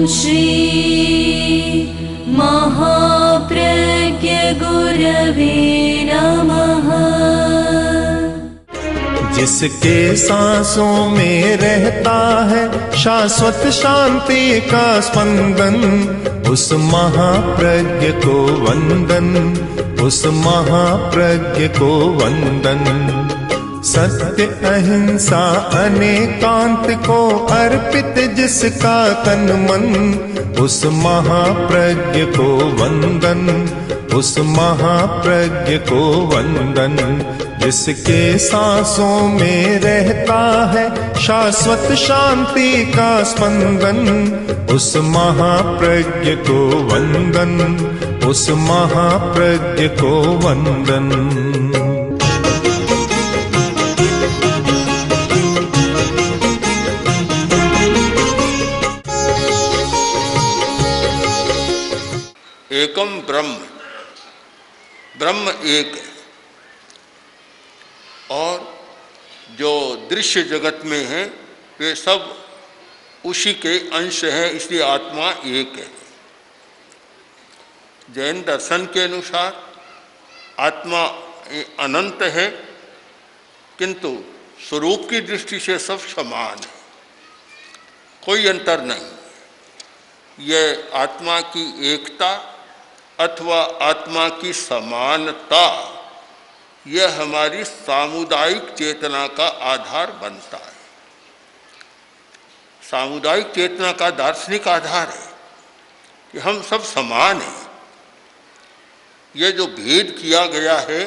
श्री महाप्रज्ञ गुरवे नमः। जिसके सांसों में रहता है शाश्वत शांति का स्पंदन, उस महाप्रज्ञ को वंदन, उस महाप्रज्ञ को वंदन। सत्य अहिंसा अनेकांत को अर्पित जिसका तन मन, उस महाप्रज्ञ को वंदन, उस महाप्रज्ञ को वंदन। जिसके सांसों में रहता है शाश्वत शांति का स्पंदन, उस महाप्रज्ञ को वंदन, उस महाप्रज्ञ को वंदन। एकम ब्रह्म, ब्रह्म एक है और जो दृश्य जगत में है वे सब उसी के अंश हैं, इसलिए आत्मा एक है। जैन दर्शन के अनुसार आत्मा अनंत है, किंतु स्वरूप की दृष्टि से सब समान है, कोई अंतर नहीं। यह आत्मा की एकता अथवा आत्मा की समानता, यह हमारी सामुदायिक चेतना का आधार बनता है। सामुदायिक चेतना का दार्शनिक आधार है कि हम सब समान हैं। यह जो भेद किया गया है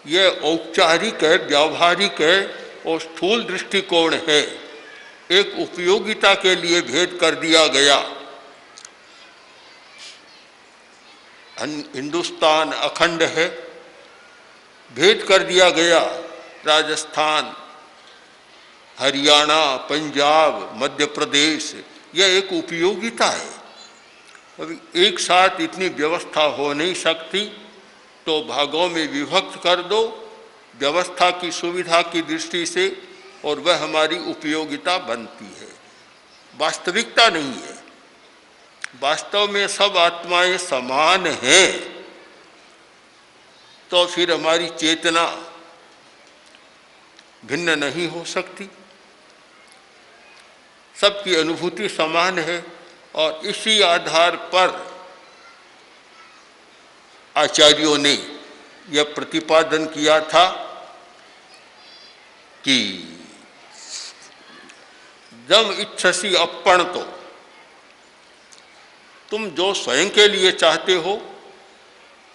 यह औपचारिक है, व्यावहारिक है और स्थूल दृष्टिकोण है। एक उपयोगिता के लिए भेद कर दिया गया। हिंदुस्तान अखंड है, भेद कर दिया गया। राजस्थान, हरियाणा, पंजाब, मध्य प्रदेश, यह एक उपयोगिता है। अभी एक साथ इतनी व्यवस्था हो नहीं सकती, तो भागों में विभक्त कर दो व्यवस्था की सुविधा की दृष्टि से, और वह हमारी उपयोगिता बनती है, वास्तविकता नहीं है। वास्तव में सब आत्माएं समान हैं, तो फिर हमारी चेतना भिन्न नहीं हो सकती। सबकी अनुभूति समान है और इसी आधार पर आचार्यों ने यह प्रतिपादन किया था कि जब इच्छसी अपण, तो तुम जो स्वयं के लिए चाहते हो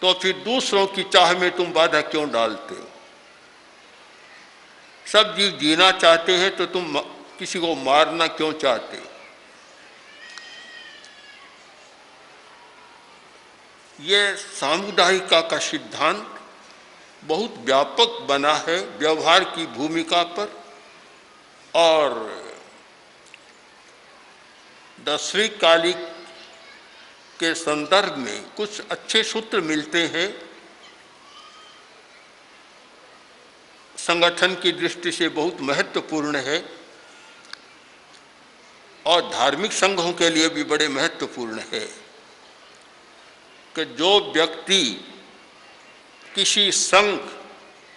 तो फिर दूसरों की चाह में तुम बाधा क्यों डालते हो? सब जीव जीना चाहते हैं तो तुम किसी को मारना क्यों चाहते हो? ये सामुदायिकता का सिद्धांत बहुत व्यापक बना है व्यवहार की भूमिका पर, और 10वीं कालिक के संदर्भ में कुछ अच्छे सूत्र मिलते हैं। संगठन की दृष्टि से बहुत महत्वपूर्ण है और धार्मिक संघों के लिए भी बड़े महत्वपूर्ण है कि जो व्यक्ति किसी संघ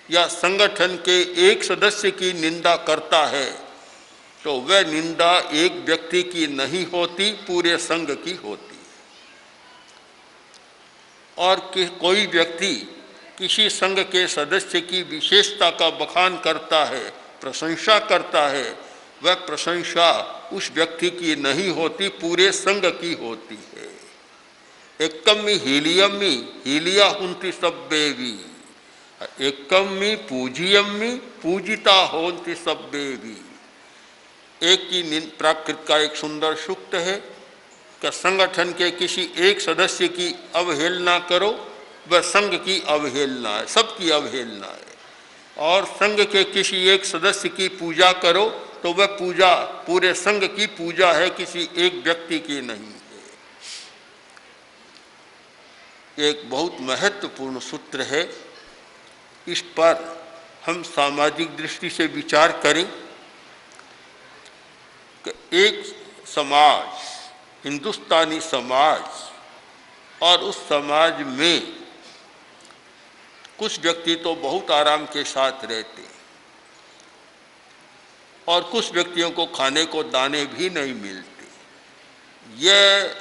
या संगठन के एक सदस्य की निंदा करता है तो वह निंदा एक व्यक्ति की नहीं होती, पूरे संघ की होती। और कि कोई व्यक्ति किसी संघ के सदस्य की विशेषता का बखान करता है, प्रशंसा करता है, वह प्रशंसा उस व्यक्ति की नहीं होती, पूरे संघ की होती है। एकम्मी हीलियम्मी हीलिया हुंति सब्बेवी, एकम्मी पूजियम्मी पूजिता होंति सब्बेवी। एक की प्राकृत का एक सुंदर सूक्त है कि संगठन के किसी एक सदस्य की अवहेलना करो, वह संघ की अवहेलना है, सबकी अवहेलना है। और संघ के किसी एक सदस्य की पूजा करो तो वह पूजा पूरे संघ की पूजा है, किसी एक व्यक्ति की नहीं है। एक बहुत महत्वपूर्ण सूत्र है। इस पर हम सामाजिक दृष्टि से विचार करें कि एक समाज हिंदुस्तानी समाज और उस समाज में कुछ व्यक्ति तो बहुत आराम के साथ रहते और कुछ व्यक्तियों को खाने को दाने भी नहीं मिलते। यह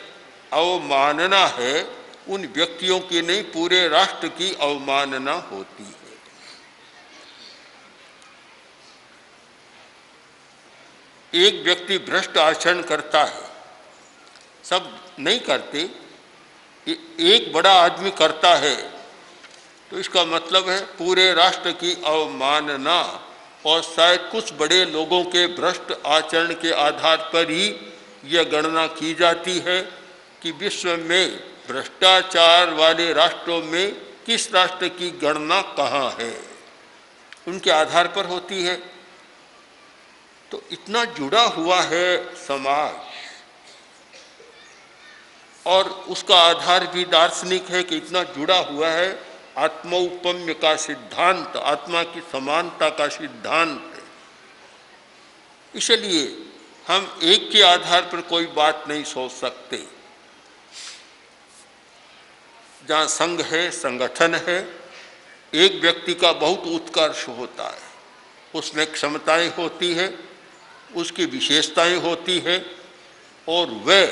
अवमानना है, उन व्यक्तियों की नहीं, पूरे राष्ट्र की अवमानना होती है। एक व्यक्ति भ्रष्ट आचरण करता है, सब नहीं करते, एक बड़ा आदमी करता है, तो इसका मतलब है पूरे राष्ट्र की अवमानना। और शायद कुछ बड़े लोगों के भ्रष्ट आचरण के आधार पर ही यह गणना की जाती है कि विश्व में भ्रष्टाचार वाले राष्ट्रों में किस राष्ट्र की गणना कहाँ है, उनके आधार पर होती है। तो इतना जुड़ा हुआ है समाज, और उसका आधार भी दार्शनिक है कि इतना जुड़ा हुआ है आत्मौपम्य का सिद्धांत, आत्मा की समानता का सिद्धांत। इसलिए हम एक के आधार पर कोई बात नहीं सोच सकते। जहाँ संघ है, संगठन है, एक व्यक्ति का बहुत उत्कर्ष होता है, उसमें क्षमताएं होती है, उसकी विशेषताएं होती है, और वह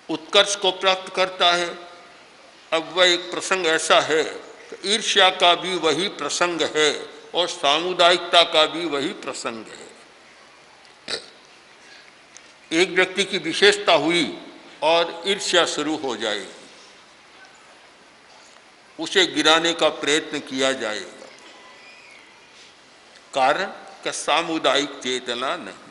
उत्कर्ष को प्राप्त करता है। अब वह एक प्रसंग ऐसा है कि ईर्ष्या का भी वही प्रसंग है और सामुदायिकता का भी वही प्रसंग है। एक व्यक्ति की विशेषता हुई और ईर्ष्या शुरू हो जाएगी, उसे गिराने का प्रयत्न किया जाएगा। कारण कि सामुदायिक चेतना नहीं।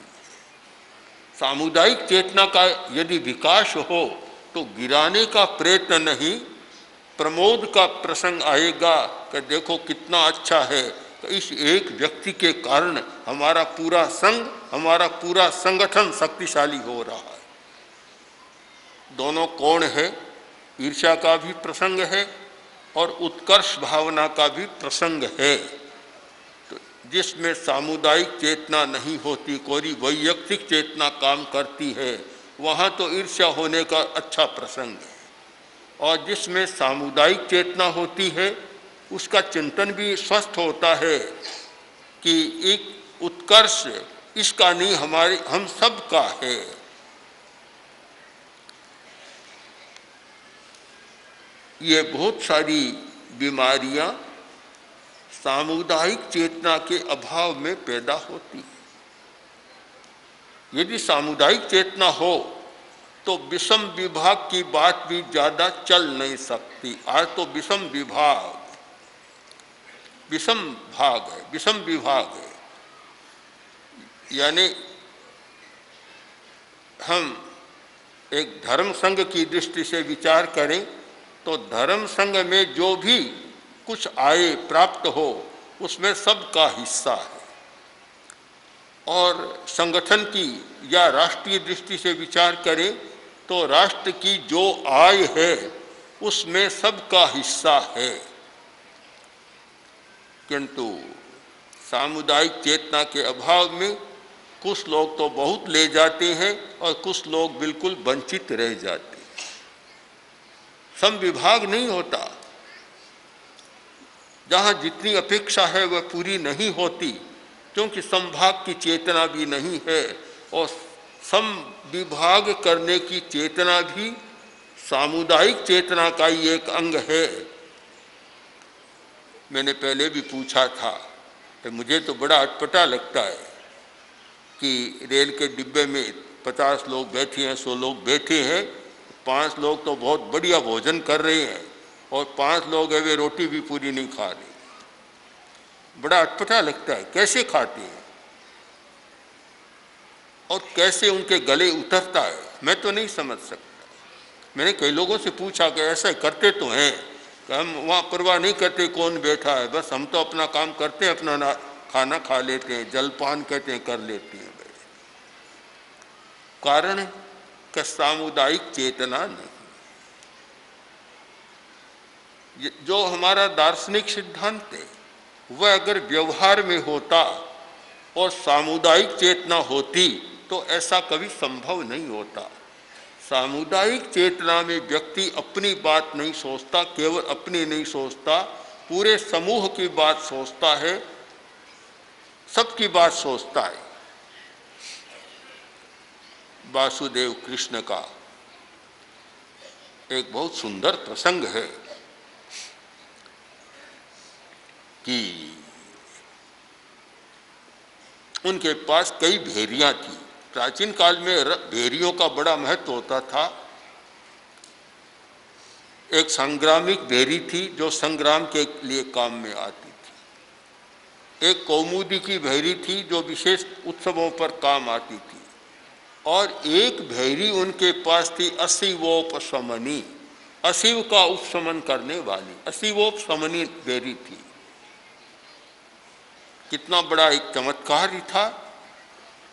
सामुदायिक चेतना का यदि विकास हो तो गिराने का प्रयत्न नहीं, प्रमोद का प्रसंग आएगा कि देखो कितना अच्छा है कि इस एक व्यक्ति के कारण हमारा पूरा संघ, हमारा पूरा संगठन शक्तिशाली हो रहा है। दोनों कोण है, ईर्ष्या का भी प्रसंग है और उत्कर्ष भावना का भी प्रसंग है। तो जिसमें सामुदायिक चेतना नहीं होती, कोई वैयक्तिक चेतना काम करती है, वहाँ तो ईर्ष्या होने का अच्छा प्रसंग है। और जिसमें सामुदायिक चेतना होती है, उसका चिंतन भी स्वस्थ होता है कि एक उत्कर्ष इसका नहीं, हमारे हम सब का है। ये बहुत सारी बीमारियां सामुदायिक चेतना के अभाव में पैदा होती है। यदि सामुदायिक चेतना हो तो विषम विभाग की बात भी ज़्यादा चल नहीं सकती। आज तो विषम विभाग, विषम भाग है, विषम विभाग है। यानी हम एक धर्म संघ की दृष्टि से विचार करें तो धर्म संघ में जो भी कुछ आय प्राप्त हो उसमें सबका हिस्सा है। और संगठन की या राष्ट्रीय दृष्टि से विचार करें तो राष्ट्र की जो आय है उसमें सबका हिस्सा है। किंतु सामुदायिक चेतना के अभाव में कुछ लोग तो बहुत ले जाते हैं और कुछ लोग बिल्कुल वंचित रह जाते हैं। सम विभाग नहीं होता, जहाँ जितनी अपेक्षा है वह पूरी नहीं होती, क्योंकि संभाग की चेतना भी नहीं है। और सम विभाग करने की चेतना भी सामुदायिक चेतना का ही एक अंग है। मैंने पहले भी पूछा था कि मुझे तो बड़ा अटपटा लगता है कि रेल के डिब्बे में 50 लोग बैठे हैं, 100 लोग बैठे हैं, 5 लोग तो बहुत बढ़िया भोजन कर रहे हैं और 5 लोग है वे रोटी भी पूरी नहीं खा रहे। बड़ा अटपटा लगता है, कैसे खाते हैं और कैसे उनके गले उतरता है, मैं तो नहीं समझ सकता। मैंने कई लोगों से पूछा कि ऐसा करते तो हैं कि हम वहाँ परवाह नहीं करते कौन बैठा है, बस हम तो अपना काम करते हैं, अपना खाना खा लेते हैं, जलपान कहते हैं कर लेते हैं। कारण कि सामुदायिक चेतना नहीं। जो हमारा दार्शनिक सिद्धांत है वह अगर व्यवहार में होता और सामुदायिक चेतना होती तो ऐसा कभी संभव नहीं होता। सामुदायिक चेतना में व्यक्ति अपनी बात नहीं सोचता, केवल अपनी नहीं सोचता, पूरे समूह की बात सोचता है, सबकी बात सोचता है। वासुदेव कृष्ण का एक बहुत सुंदर प्रसंग है कि उनके पास कई भेड़ियां थी। प्राचीन काल में भेड़ियों का बड़ा महत्व होता था। एक संग्रामिक भेड़ी थी जो संग्राम के लिए काम में आती थी। एक कौमुदी की भेड़ी थी जो विशेष उत्सवों पर काम आती थी। और एक भेड़ी उनके पास थी अशिवोपशमनी, अशिव का उपशमन करने वाली अशिवोपशमनी भेड़ी थी। कितना बड़ा एक चमत्कार ही था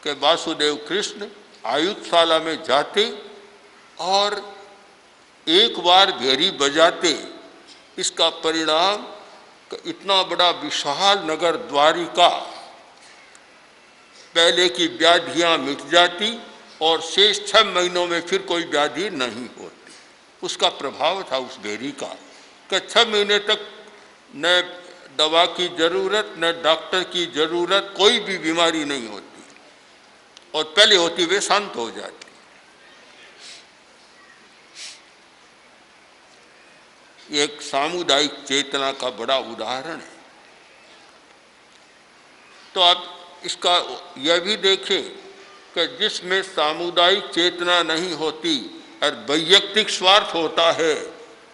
कि वासुदेव कृष्ण आयुधशाला में जाते और एक बार भेड़ी बजाते, इसका परिणाम इतना बड़ा विशाल नगर द्वारिका पहले की व्याधियां मिट जाती और शेष 6 महीनों में फिर कोई व्याधि नहीं होती। उसका प्रभाव था उस भेड़ी का कि 6 महीने तक न दवा की जरूरत न डॉक्टर की जरूरत, कोई भी बीमारी नहीं होती और पहले होती वे शांत हो जाती। एक सामुदायिक चेतना का बड़ा उदाहरण है। तो आप इसका यह भी देखें कि जिसमें सामुदायिक चेतना नहीं होती और वैयक्तिक स्वार्थ होता है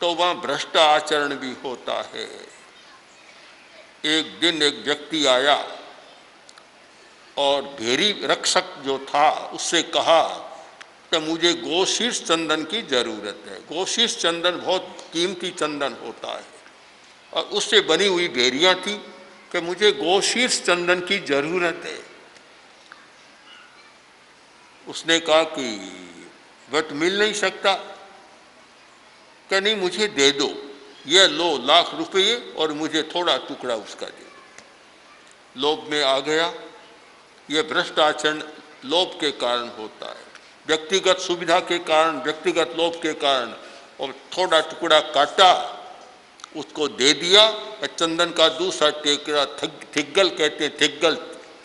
तो वहाँ भ्रष्ट आचरण भी होता है। एक दिन एक व्यक्ति आया और भेड़ी रक्षक जो था उससे कहा कि मुझे गोशीर्ष चंदन की जरूरत है। गोशीर्ष चंदन बहुत कीमती चंदन होता है और उससे बनी हुई भेड़ियां थी कि मुझे गोशीर्ष चंदन की जरूरत है। उसने कहा कि वह तो मिल नहीं सकता, कि नहीं मुझे दे दो, ये लो लाख रुपये और मुझे थोड़ा टुकड़ा उसका दे दो। लोभ में आ गया। ये भ्रष्ट आचरण लोभ के कारण होता है, व्यक्तिगत सुविधा के कारण, व्यक्तिगत लोभ के कारण। और थोड़ा टुकड़ा काटा, उसको दे दिया। चंदन का दूसरा टेकड़ा थिग्गल कहते हैं, थिग्गल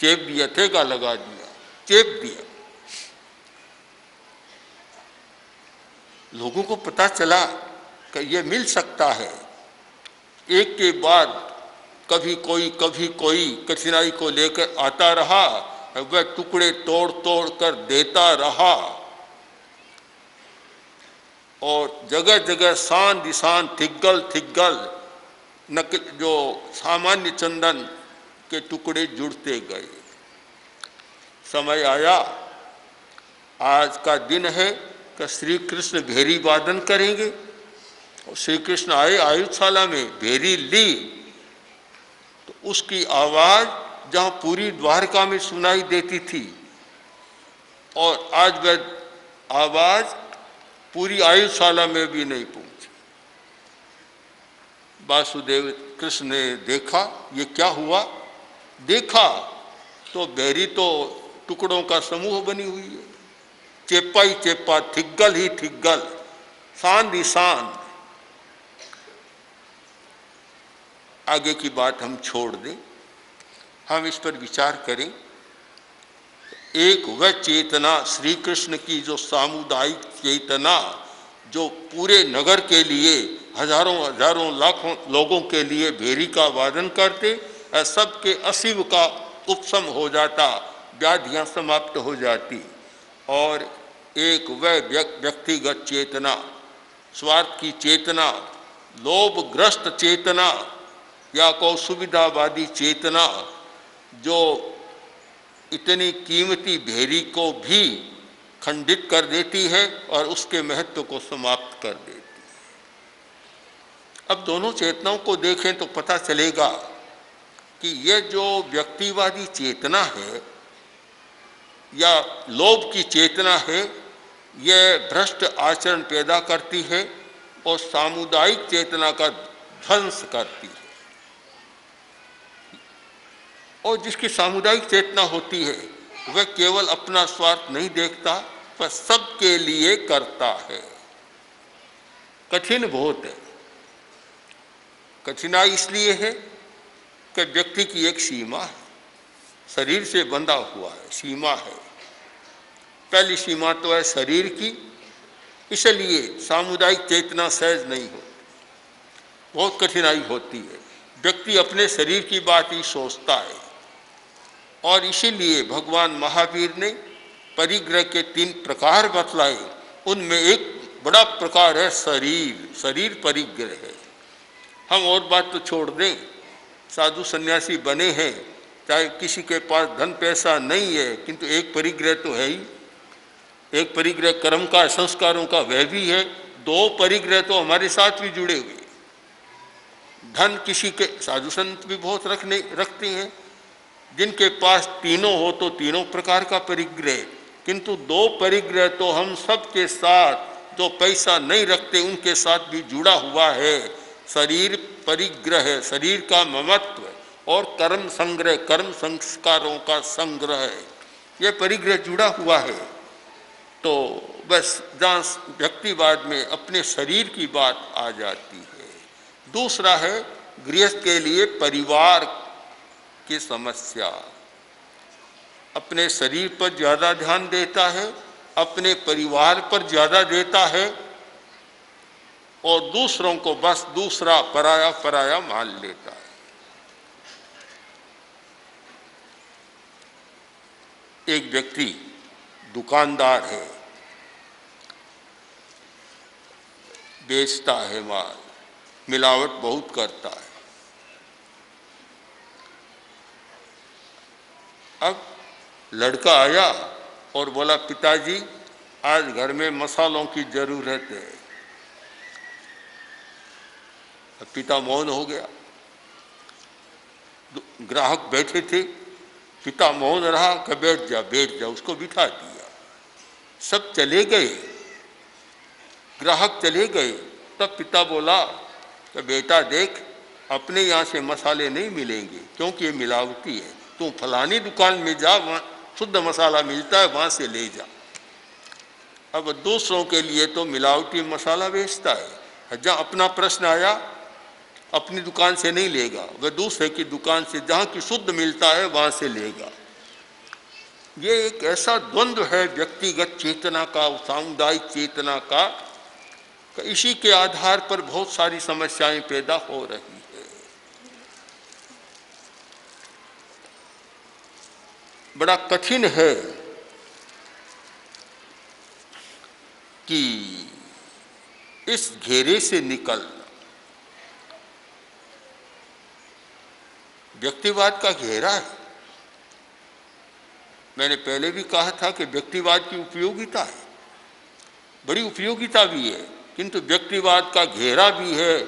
चेप दिया, ठेका लगा दिया, चेप दिया। लोगों को पता चला कि ये मिल सकता है। एक के बाद कभी कोई कठिनाई को लेकर आता रहा, वह टुकड़े तोड़ तोड़ कर देता रहा और जगह जगह शान दिशान थिग्गल नकल जो सामान्य चंदन के टुकड़े जुड़ते गए। समय आया, आज का दिन है कि श्री कृष्ण भेरी वादन करेंगे। और श्री कृष्ण आए आयुधशाला में, भेरी ली तो उसकी आवाज जहां पूरी द्वारका में सुनाई देती थी और आज वह आवाज पूरी आयुधशाला में भी नहीं पहुंची। वासुदेव कृष्ण ने देखा ये क्या हुआ। देखा तो भेरी तो टुकड़ों का समूह बनी हुई है, चेप्पा ही चेप्पा, थिग्गल ही थिग्गल, शान ही शान। आगे की बात हम छोड़ दें, हम इस पर विचार करें। एक वह चेतना श्री कृष्ण की जो सामुदायिक चेतना, जो पूरे नगर के लिए हजारों हजारों लाखों लोगों के लिए भेरी का वादन करते, सबके अशिव का उपशम हो जाता, व्याधियां समाप्त हो जाती। और एक वह व्यक्तिगत चेतना, स्वार्थ की चेतना, लोभग्रस्त चेतना या को सुविधावादी चेतना, जो इतनी कीमती भेरी को भी खंडित कर देती है और उसके महत्व को समाप्त कर देती है। अब दोनों चेतनाओं को देखें तो पता चलेगा कि यह जो व्यक्तिवादी चेतना है या लोभ की चेतना है, यह भ्रष्ट आचरण पैदा करती है और सामुदायिक चेतना का ध्वंस करती है। और जिसकी सामुदायिक चेतना होती है वह केवल अपना स्वार्थ नहीं देखता, वह सबके लिए करता है। कठिन बहुत है। कठिनाई इसलिए है कि व्यक्ति की एक सीमा है, शरीर से बंधा हुआ है, सीमा है। पहली सीमा तो है शरीर की, इसलिए सामुदायिक चेतना सहज नहीं होती, बहुत कठिनाई होती है। व्यक्ति अपने शरीर की बात ही सोचता है, और इसीलिए भगवान महावीर ने परिग्रह के 3 प्रकार बतलाए। उनमें एक बड़ा प्रकार है शरीर, शरीर परिग्रह है। हम और बात तो छोड़ दें, साधु सन्यासी बने हैं, चाहे किसी के पास धन पैसा नहीं है, किंतु एक परिग्रह तो है ही। एक परिग्रह कर्म का, संस्कारों का, वह भी है। 2 परिग्रह तो हमारे साथ भी जुड़े हुए। धन किसी के, साधु संत भी बहुत रखते हैं, जिनके पास तीनों हो तो तीनों प्रकार का परिग्रह, किंतु 2 परिग्रह तो हम सबके साथ, जो पैसा नहीं रखते उनके साथ भी जुड़ा हुआ है। शरीर परिग्रह, शरीर का ममत्व, और कर्म संग्रह, कर्म संस्कारों का संग्रह, यह परिग्रह जुड़ा हुआ है। तो बस जहाँ व्यक्तिवाद में अपने शरीर की बात आ जाती है। दूसरा है गृहस्थ के लिए परिवार की समस्या। अपने शरीर पर ज़्यादा ध्यान देता है, अपने परिवार पर ज़्यादा देता है, और दूसरों को बस दूसरा पराया पराया मान लेता है। एक व्यक्ति दुकानदार है, बेचता है माल, मिलावट बहुत करता है। अब लड़का आया और बोला, पिताजी आज घर में मसालों की जरूरत है। अब पिता मौन हो गया। ग्राहक बैठे थे, पिता मौन रहा कि बैठ जा बैठ जा, उसको बिठा दिया। सब चले गए, ग्राहक चले गए। तब पिता बोला कि बेटा देख, अपने यहाँ से मसाले नहीं मिलेंगे, क्योंकि ये मिलावटी है। तू फलानी दुकान में जा, वहाँ शुद्ध मसाला मिलता है, वहाँ से ले जा। अब दूसरों के लिए तो मिलावटी मसाला बेचता है। जहाँ अपना प्रश्न आया, अपनी दुकान से नहीं लेगा, वह दूसरे की दुकान से, जहाँ की शुद्ध मिलता है वहाँ से लेगा। ये एक ऐसा द्वंद्व है व्यक्तिगत चेतना का, सामुदायिक चेतना का, कि इसी के आधार पर बहुत सारी समस्याएं पैदा हो रही है। बड़ा कठिन है कि इस घेरे से निकलना। व्यक्तिवाद का घेरा है। मैंने पहले भी कहा था कि व्यक्तिवाद की उपयोगिता है, बड़ी उपयोगिता भी है, किंतु व्यक्तिवाद का घेरा भी है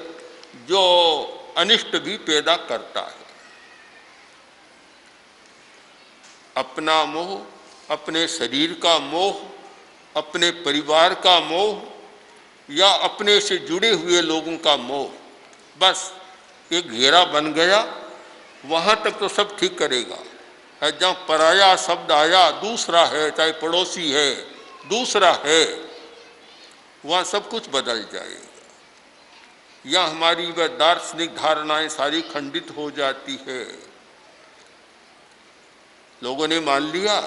जो अनिष्ट भी पैदा करता है। अपना मोह, अपने शरीर का मोह, अपने परिवार का मोह, या अपने से जुड़े हुए लोगों का मोह, बस एक घेरा बन गया। वहाँ तक तो सब ठीक करेगा। है जहाँ पराया शब्द आया, दूसरा है, चाहे पड़ोसी है, दूसरा है, वहाँ सब कुछ बदल जाएगा। या हमारी वह दार्शनिक धारणाएं सारी खंडित हो जाती है। लोगों ने मान लिया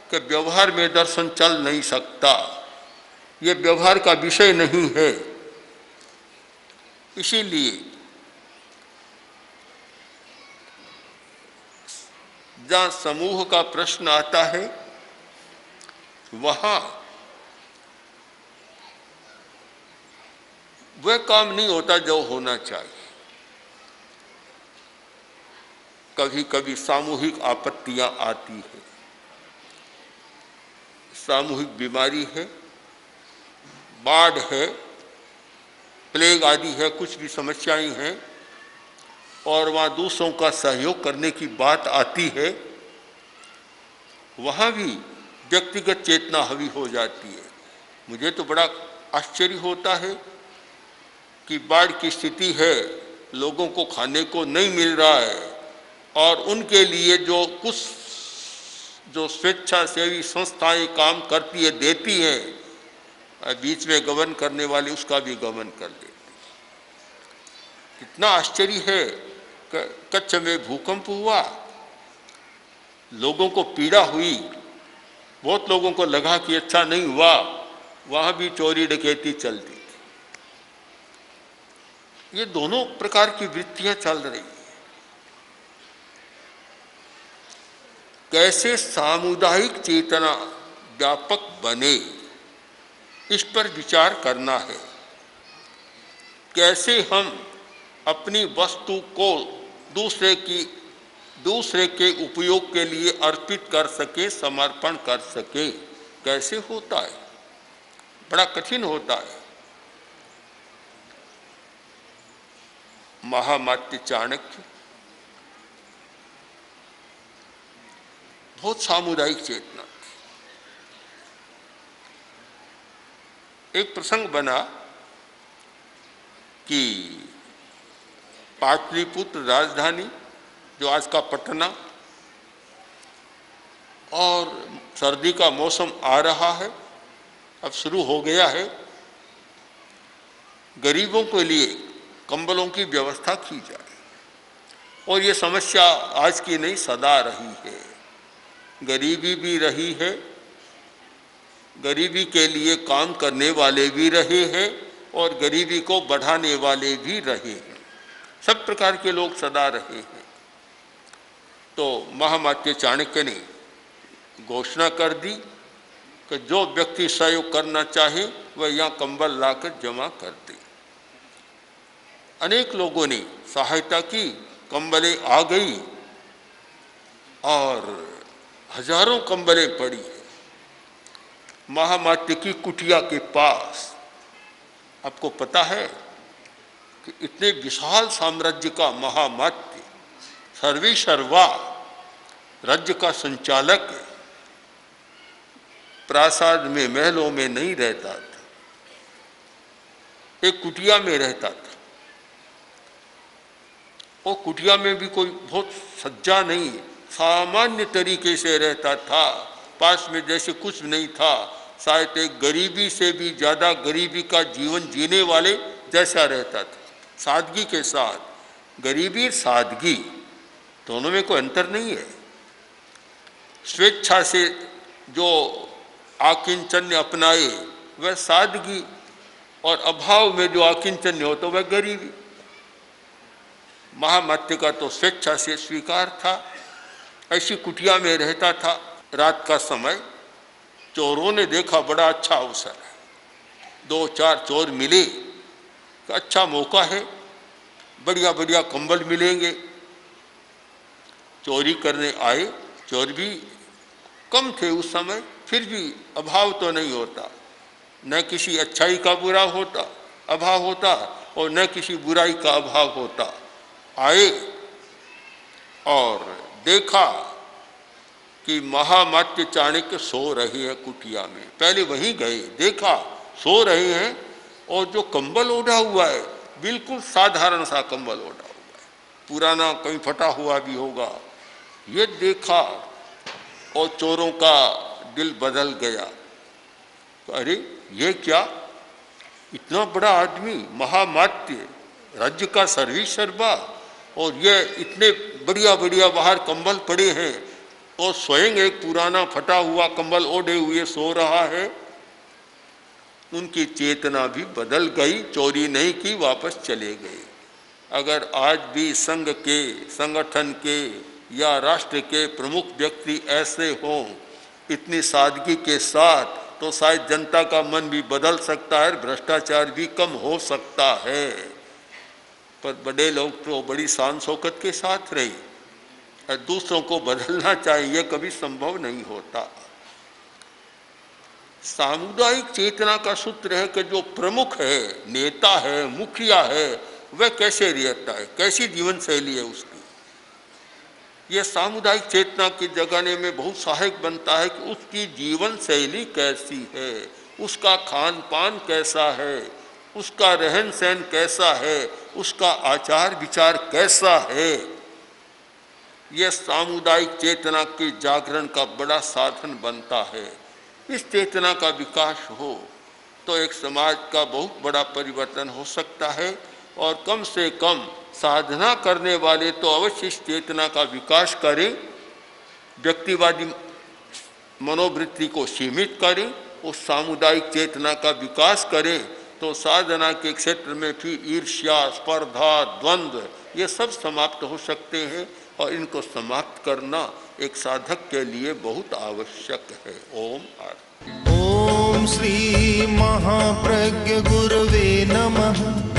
कि व्यवहार में दर्शन चल नहीं सकता, ये व्यवहार का विषय नहीं है। इसीलिए जहाँ समूह का प्रश्न आता है, वहाँ वह काम नहीं होता जो होना चाहिए। कभी कभी सामूहिक आपत्तियां आती है, सामूहिक बीमारी है, बाढ़ है, प्लेग आदि है, कुछ भी समस्याएं हैं, और वहाँ दूसरों का सहयोग करने की बात आती है। वहाँ भी व्यक्तिगत चेतना हावी हो जाती है। मुझे तो बड़ा आश्चर्य होता है कि बाढ़ की स्थिति है, लोगों को खाने को नहीं मिल रहा है, और उनके लिए जो कुछ जो स्वेच्छासेवी संस्थाएं काम करती है, देती हैं, बीच में गबन करने वाले उसका भी गबन कर लेते। कितना आश्चर्य है। कच्छ में भूकंप हुआ, लोगों को पीड़ा हुई, बहुत लोगों को लगा कि अच्छा नहीं हुआ, वहां भी चोरी डकैती चलती थी। ये दोनों प्रकार की वृत्तियां चल रही हैं। कैसे सामुदायिक चेतना व्यापक बने, इस पर विचार करना है। कैसे हम अपनी वस्तु को दूसरे के उपयोग के लिए अर्पित कर सके, समर्पण कर सके, कैसे होता है? बड़ा कठिन होता है। महामात्य चाणक्य बहुत सामुदायिक चेतना थी। एक प्रसंग बना कि पाटलिपुत्र राजधानी, जो आज का पटना, और सर्दी का मौसम आ रहा है, अब शुरू हो गया है, गरीबों के लिए कंबलों की व्यवस्था की जाए। और ये समस्या आज की नहीं, सदा रही है। गरीबी भी रही है, गरीबी के लिए काम करने वाले भी रहे हैं और गरीबी को बढ़ाने वाले भी रहे हैं। सब प्रकार के लोग सदा रहे हैं। तो महामात्य चाणक्य ने घोषणा कर दी कि जो व्यक्ति सहयोग करना चाहे वह यहाँ कंबल लाकर जमा कर दे। अनेक लोगों ने सहायता की, कंबलें आ गई और हजारों कंबलें पड़ी है महामात्य की कुटिया के पास। आपको पता है कि इतने विशाल साम्राज्य का महामात्य, सर्वे सर्वा, राज्य का संचालक, प्रासाद में, महलों में नहीं रहता था, एक कुटिया में रहता था। और कुटिया में भी कोई बहुत सज्जा नहीं, सामान्य तरीके से रहता था। पास में जैसे कुछ नहीं था, शायद एक गरीबी से भी ज़्यादा गरीबी का जीवन जीने वाले जैसा रहता था, सादगी के साथ। गरीबी सादगी दोनों में कोई अंतर नहीं है। स्वेच्छा से जो आकिंचन्य अपनाए वह सादगी, और अभाव में जो आकिंचन्य हो तो वह गरीबी। महामात्य का तो स्वेच्छा से स्वीकार था। ऐसी कुटिया में रहता था। रात का समय चोरों ने देखा बड़ा अच्छा अवसर है, 2-4 चोर मिले, तो अच्छा मौका है, बढ़िया बढ़िया कंबल मिलेंगे। चोरी करने आए। चोर भी कम थे उस समय, फिर भी अभाव तो नहीं होता, न किसी अच्छाई का बुरा होता अभाव होता और न किसी बुराई का अभाव होता। आए और देखा कि महामात्य चाणक्य सो रहे हैं कुटिया में। पहले वहीं गए, देखा सो रहे हैं और जो कंबल ओढ़ा हुआ है बिल्कुल साधारण सा कंबल ओढ़ा हुआ है, पुराना कहीं फटा हुआ भी होगा। ये देखा और चोरों का दिल बदल गया। तो अरे ये क्या, इतना बड़ा आदमी, महामात्य, राज्य का सर्वेसर्वा, और ये इतने बढ़िया बढ़िया बाहर कंबल पड़े हैं और स्वयं एक पुराना फटा हुआ कंबल ओढ़े हुए सो रहा है। उनकी चेतना भी बदल गई, चोरी नहीं की, वापस चले गए। अगर आज भी संघ के, संगठन के या राष्ट्र के प्रमुख व्यक्ति ऐसे हों इतनी सादगी के साथ, तो शायद जनता का मन भी बदल सकता है, भ्रष्टाचार भी कम हो सकता है। पर बड़े लोग तो बड़ी शान शौकत के साथ रहे और दूसरों को बदलना चाहिए, कभी संभव नहीं होता। सामुदायिक चेतना का सूत्र है कि जो प्रमुख है, नेता है, मुखिया है, वह कैसे रहता है, कैसी जीवन शैली है उसकी। यह सामुदायिक चेतना की जगाने में बहुत सहायक बनता है कि उसकी जीवन शैली कैसी है, उसका खान पान कैसा है, उसका रहन सहन कैसा है, उसका आचार विचार कैसा है। यह सामुदायिक चेतना के जागरण का बड़ा साधन बनता है। इस चेतना का विकास हो तो एक समाज का बहुत बड़ा परिवर्तन हो सकता है, और कम से कम साधना करने वाले तो अवश्य इस चेतना का विकास करें, व्यक्तिवादी मनोवृत्ति को सीमित करें, उस सामुदायिक चेतना का विकास करें, तो साधना के क्षेत्र में फिर ईर्ष्या, स्पर्धा, द्वंद्व ये सब समाप्त हो सकते हैं, और इनको समाप्त करना एक साधक के लिए बहुत आवश्यक है। ओम आरती। ओम श्री महाप्रज्ञ गुरवे नमः।